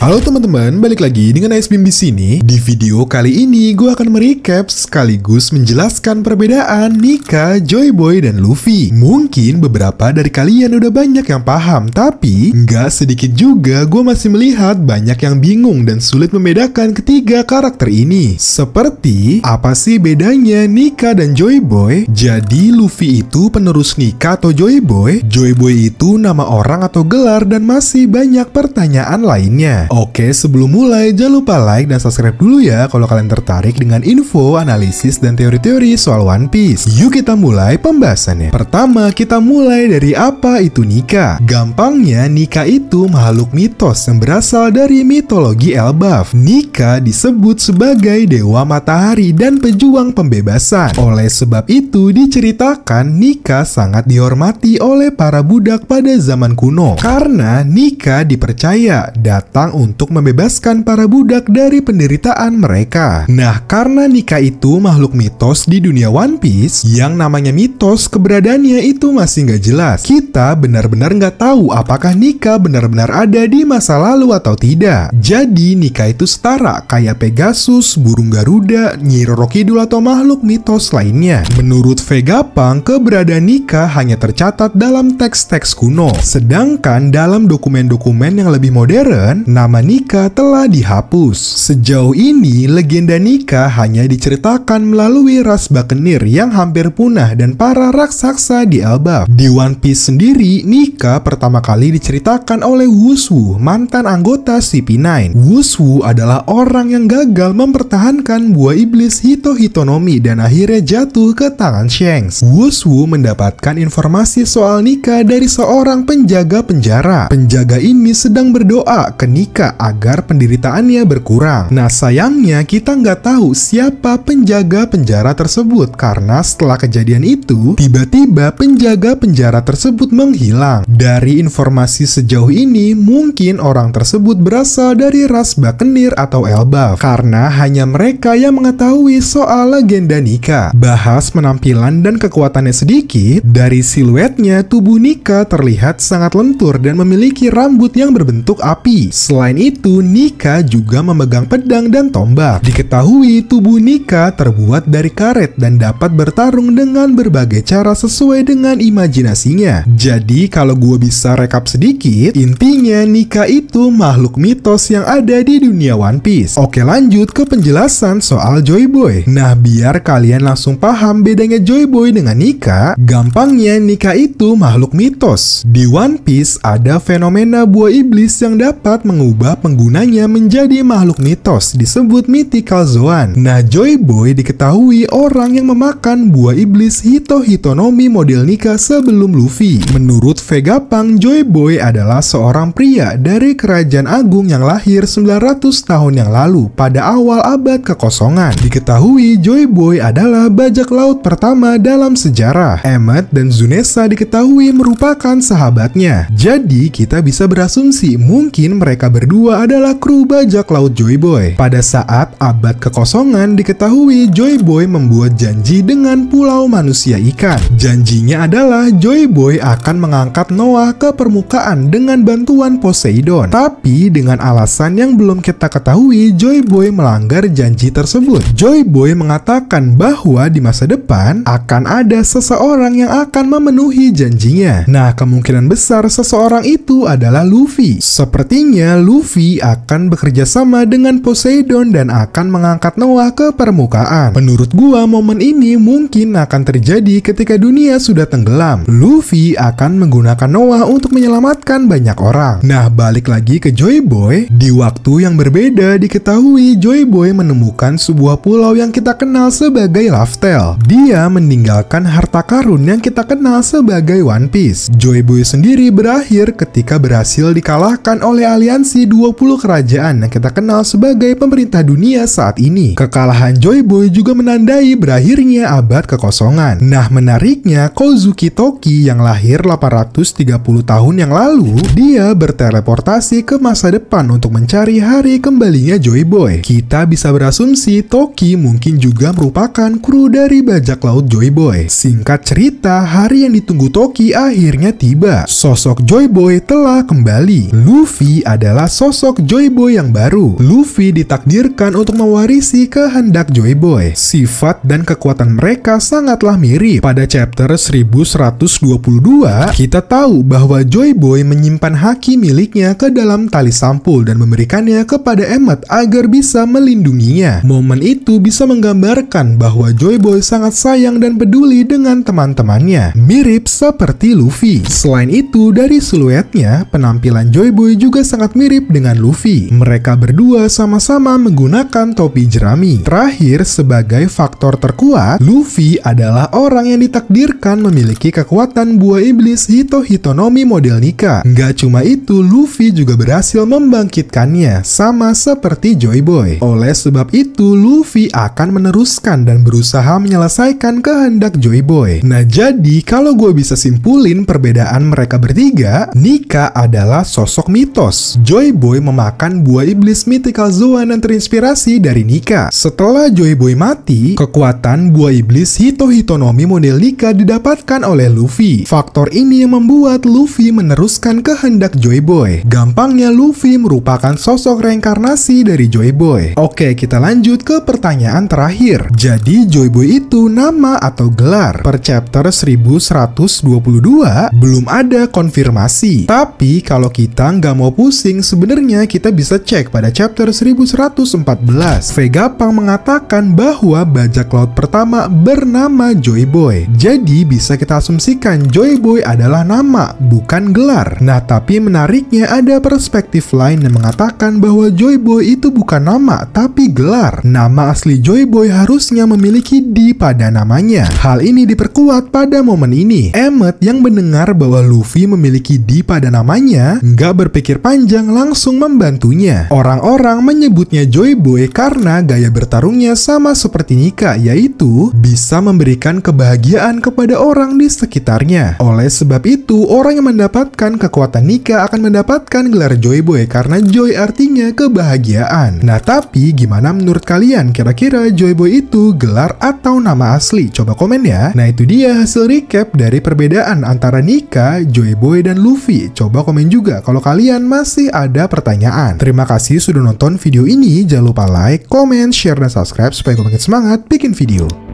Halo teman-teman, balik lagi dengan Ice Beam di sini. Di video kali ini gue akan merecap sekaligus menjelaskan perbedaan Nika, Joy Boy, dan Luffy. Mungkin beberapa dari kalian udah banyak yang paham, tapi nggak sedikit juga gue masih melihat banyak yang bingung dan sulit membedakan ketiga karakter ini. Seperti, apa sih bedanya Nika dan Joy Boy? Jadi Luffy itu penerus Nika atau Joy Boy? Joy Boy itu nama orang atau gelar dan masih banyak pertanyaan lainnya. Oke, sebelum mulai jangan lupa like dan subscribe dulu ya kalau kalian tertarik dengan info, analisis, dan teori-teori soal One Piece. Yuk kita mulai pembahasannya. Pertama, kita mulai dari apa itu Nika. Gampangnya, Nika itu makhluk mitos yang berasal dari mitologi Elbaf. Nika disebut sebagai dewa matahari dan pejuang pembebasan. Oleh sebab itu, diceritakan Nika sangat dihormati oleh para budak pada zaman kuno. Karena Nika dipercaya datang untuk membebaskan para budak dari penderitaan mereka. Nah, karena Nika itu makhluk mitos di dunia One Piece, yang namanya mitos keberadaannya itu masih nggak jelas. Kita benar-benar nggak tahu apakah Nika benar-benar ada di masa lalu atau tidak. Jadi Nika itu setara kayak Pegasus, burung Garuda, Nyi Roro Kidul atau makhluk mitos lainnya. Menurut Vegapunk, keberadaan Nika hanya tercatat dalam teks-teks kuno. Sedangkan dalam dokumen-dokumen yang lebih modern, nama Nika telah dihapus. Sejauh ini, legenda Nika hanya diceritakan melalui ras Buccaneer yang hampir punah dan para raksasa di Elbaf. Di One Piece sendiri, Nika pertama kali diceritakan oleh Wushu, mantan anggota CP9. Wushu adalah orang yang gagal mempertahankan buah iblis Hito-Hitonomi dan akhirnya jatuh ke tangan Shanks. Wushu mendapatkan informasi soal Nika dari seorang penjaga penjara. Penjaga ini sedang berdoa ke Nika agar penderitaannya berkurang. Nah, sayangnya kita nggak tahu siapa penjaga penjara tersebut karena setelah kejadian itu, tiba-tiba penjaga penjara tersebut menghilang. Dari informasi sejauh ini, mungkin orang tersebut berasal dari ras Buccaneer atau Elbaf karena hanya mereka yang mengetahui soal legenda Nika. Bahas penampilan dan kekuatannya sedikit, dari siluetnya tubuh Nika terlihat sangat lentur dan memiliki rambut yang berbentuk api. Selain itu, Nika juga memegang pedang dan tombak. Diketahui tubuh Nika terbuat dari karet dan dapat bertarung dengan berbagai cara sesuai dengan imajinasinya. Jadi kalau gue bisa rekap sedikit, intinya Nika itu makhluk mitos yang ada di dunia One Piece. Oke, lanjut ke penjelasan soal Joy Boy. Nah, biar kalian langsung paham bedanya Joy Boy dengan Nika, gampangnya Nika itu makhluk mitos. Di One Piece ada fenomena buah iblis yang dapat mengubah penggunanya menjadi makhluk mitos, disebut mythical zoan. Nah, Joy Boy diketahui orang yang memakan buah iblis Hito-Hitonomi model Nika sebelum Luffy. Menurut Vegapunk, Joy Boy adalah seorang pria dari kerajaan agung yang lahir 900 tahun yang lalu pada awal abad kekosongan. Diketahui Joy Boy adalah bajak laut pertama dalam sejarah. Emmet dan Zunessa diketahui merupakan sahabatnya. Jadi kita bisa berasumsi mungkin mereka berdua adalah kru bajak laut Joy Boy. Pada saat abad kekosongan, diketahui Joy Boy membuat janji dengan pulau manusia ikan. Janjinya adalah Joy Boy akan mengangkat Noah ke permukaan dengan bantuan Poseidon. Tapi dengan alasan yang belum kita ketahui, Joy Boy melanggar janji tersebut. Joy Boy mengatakan bahwa di masa depan akan ada seseorang yang akan memenuhi janjinya. Nah, kemungkinan besar seseorang itu adalah Luffy. Sepertinya Luffy akan bekerja sama dengan Poseidon dan akan mengangkat Noah ke permukaan. Menurut gua, momen ini mungkin akan terjadi ketika dunia sudah tenggelam. Luffy akan menggunakan Noah untuk menyelamatkan banyak orang. Nah, balik lagi ke Joy Boy. Di waktu yang berbeda, diketahui Joy Boy menemukan sebuah pulau yang kita kenal sebagai Laftel. Dia meninggalkan harta karun yang kita kenal sebagai One Piece. Joy Boy sendiri berakhir ketika berhasil dikalahkan oleh aliansi 20 kerajaan yang kita kenal sebagai pemerintah dunia saat ini. Kekalahan Joy Boy juga menandai berakhirnya abad kekosongan. Nah, menariknya, Kozuki Toki yang lahir 830 tahun yang lalu, dia berteleportasi ke masa depan untuk mencari hari kembalinya Joy Boy. Kita bisa berasumsi Toki mungkin juga merupakan kru dari bajak laut Joy Boy. Singkat cerita, hari yang ditunggu Toki akhirnya tiba. Sosok Joy Boy telah kembali. Luffy adalah sosok Joy Boy yang baru. Luffy ditakdirkan untuk mewarisi kehendak Joy Boy. Sifat dan kekuatan mereka sangatlah mirip. Pada chapter 1122, kita tahu bahwa Joy Boy menyimpan haki miliknya ke dalam tali sampul dan memberikannya kepada Emmet agar bisa melindunginya. Momen itu bisa menggambarkan bahwa Joy Boy sangat sayang dan peduli dengan teman-temannya, mirip seperti Luffy. Selain itu, dari siluetnya, penampilan Joy Boy juga sangat mirip dengan Luffy. Mereka berdua sama-sama menggunakan topi jerami. Terakhir, sebagai faktor terkuat, Luffy adalah orang yang ditakdirkan memiliki kekuatan buah iblis Hito-Hitonomi model Nika. Nggak cuma itu, Luffy juga berhasil membangkitkannya, sama seperti Joy Boy. Oleh sebab itu, Luffy akan meneruskan dan berusaha menyelesaikan kehendak Joy Boy. Nah, jadi kalau gue bisa simpulin perbedaan mereka bertiga, Nika adalah sosok mitos. Joy Boy memakan buah iblis Mythical Zoan yang terinspirasi dari Nika. Setelah Joy Boy mati, kekuatan buah iblis Hito-Hitonomi model Nika didapatkan oleh Luffy. Faktor ini yang membuat Luffy meneruskan kehendak Joy Boy. Gampangnya, Luffy merupakan sosok reinkarnasi dari Joy Boy. Oke, kita lanjut ke pertanyaan terakhir. Jadi, Joy Boy itu nama atau gelar? Per chapter 1122 belum ada konfirmasi. Tapi kalau kita nggak mau pusing, sebenarnya kita bisa cek pada chapter 1114. Vegapunk mengatakan bahwa bajak laut pertama bernama Joy Boy. Jadi bisa kita asumsikan Joy Boy adalah nama, bukan gelar. Nah, tapi menariknya ada perspektif lain yang mengatakan bahwa Joy Boy itu bukan nama, tapi gelar. Nama asli Joy Boy harusnya memiliki D pada namanya. Hal ini diperkuat pada momen ini. Emmet yang mendengar bahwa Luffy memiliki D pada namanya, nggak berpikir panjang langsung membantunya. Orang-orang menyebutnya Joy Boy karena gaya bertarungnya sama seperti Nika, yaitu bisa memberikan kebahagiaan kepada orang di sekitarnya. Oleh sebab itu, orang yang mendapatkan kekuatan Nika akan mendapatkan gelar Joy Boy karena Joy artinya kebahagiaan. Nah, tapi gimana menurut kalian? Kira-kira Joy Boy itu gelar atau nama asli? Coba komen ya. Nah, itu dia hasil recap dari perbedaan antara Nika, Joy Boy, dan Luffy. Coba komen juga kalau kalian masih ada pertanyaan. Terima kasih sudah nonton video ini. Jangan lupa like, comment, share, dan subscribe supaya gue makin semangat bikin video.